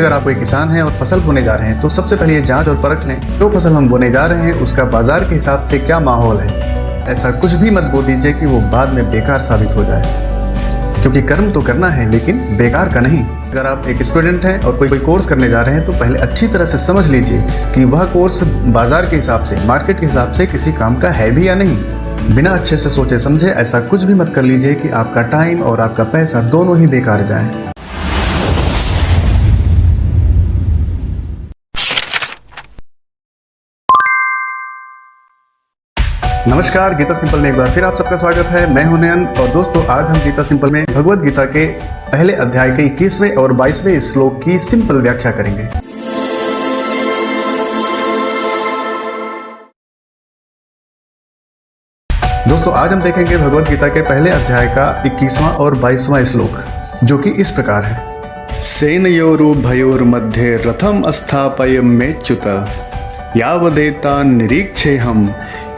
अगर आप कोई किसान हैं और फसल बोने जा रहे हैं तो सबसे पहले ये जांच और परख लें जो फसल हम बोने जा रहे हैं उसका बाजार के हिसाब से क्या माहौल है। ऐसा कुछ भी मत बो दीजिए कि वो बाद में बेकार साबित हो जाए, क्योंकि कर्म तो करना है लेकिन बेकार का नहीं। अगर आप एक स्टूडेंट हैं और कोई कोर्स करने जा रहे हैं तो पहले अच्छी तरह से समझ लीजिए कि वह कोर्स बाजार के हिसाब से, मार्केट के हिसाब से किसी काम का है भी या नहीं। बिना अच्छे से सोचे समझे ऐसा कुछ भी मत कर लीजिए कि आपका टाइम और आपका पैसा दोनों ही बेकार जाए। नमस्कार, गीता सिंपल में एक बार फिर आप सबका स्वागत है। मैं हूं नयन और दोस्तों आज हम गीता सिंपल में भगवत गीता के पहले अध्याय के 21वें और 22वें श्लोक की सिंपल व्याख्या करेंगे। दोस्तों आज हम देखेंगे भगवत गीता के पहले अध्याय का 21वां और 22वां श्लोक, जो कि इस प्रकार है। सेनयोरुभयोर्मध्ये रथम स्थापयमेच्युत यावदेतान् निरीक्षेऽहं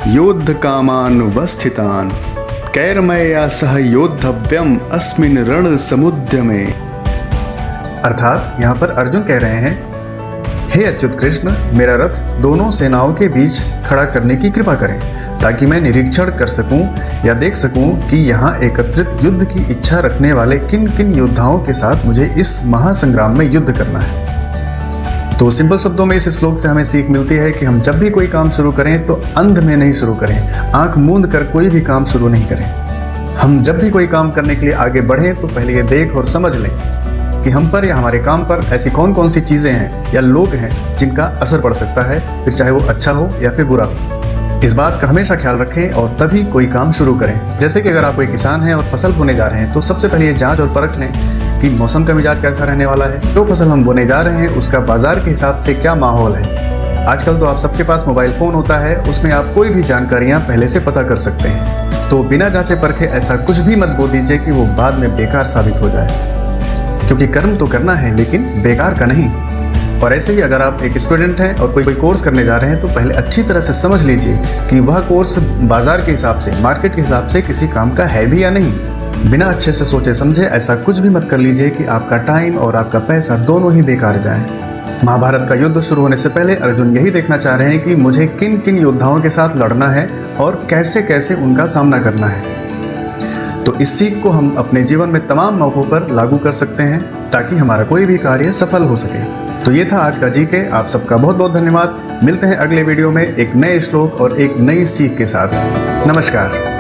योद्ध कामानुवस्थितान् कैर्मया सह योद्धव्यम अस्मिन् रण समुद्यमे। अर्थात यहाँ पर अर्जुन कह रहे हैं, हे अच्युत कृष्ण, मेरा रथ दोनों सेनाओं के बीच खड़ा करने की कृपा करें ताकि मैं निरीक्षण कर सकूं या देख सकूं कि यहाँ एकत्रित युद्ध की इच्छा रखने वाले किन किन योद्धाओं के साथ मुझे इस महासंग्राम में युद्ध करना है। तो सिंपल शब्दों में इस श्लोक से हमें सीख मिलती है कि हम जब भी कोई काम शुरू करें तो अंध में नहीं शुरू करें, आंख मूंद कर कोई भी काम शुरू नहीं करें। हम जब भी कोई काम करने के लिए आगे बढ़ें तो पहले ये देख और समझ लें कि हम पर या हमारे काम पर ऐसी कौन कौन सी चीज़ें हैं या लोग हैं जिनका असर पड़ सकता है, फिर चाहे वो अच्छा हो या फिर बुरा हो। इस बात का हमेशा ख्याल रखें और तभी कोई काम शुरू करें। जैसे कि अगर आप कोई किसान हैं और फसल बोने जा रहे हैं तो सबसे पहले ये जांच और परख लें कि मौसम का मिजाज कैसा रहने वाला है, जो फसल हम बोने जा रहे हैं उसका बाजार के हिसाब से क्या माहौल है। आजकल तो आप सबके पास मोबाइल फ़ोन होता है, उसमें आप कोई भी जानकारियाँ पहले से पता कर सकते हैं। तो बिना जांचे परखे ऐसा कुछ भी मत बोल दीजिए कि वो बाद में बेकार साबित हो जाए, क्योंकि कर्म तो करना है लेकिन बेकार का नहीं। और ऐसे ही अगर आप एक स्टूडेंट हैं और कोई कोर्स करने जा रहे हैं तो पहले अच्छी तरह से समझ लीजिए कि वह कोर्स बाजार के हिसाब से, मार्केट के हिसाब से किसी काम का है भी या नहीं। बिना अच्छे से सोचे समझे ऐसा कुछ भी मत कर लीजिए कि आपका टाइम और आपका पैसा दोनों ही बेकार जाए। महाभारत का युद्ध शुरू होने से पहले अर्जुन यही देखना चाह रहे हैं कि मुझे किन किन योद्धाओं के साथ लड़ना है और कैसे कैसे उनका सामना करना है। तो इस सीख को हम अपने जीवन में तमाम मौकों पर लागू कर सकते हैं ताकि हमारा कोई भी कार्य सफल हो सके। तो ये था आज का जीके। आप सबका बहुत बहुत धन्यवाद। मिलते हैं अगले वीडियो में एक नए श्लोक और एक नई सीख के साथ। नमस्कार।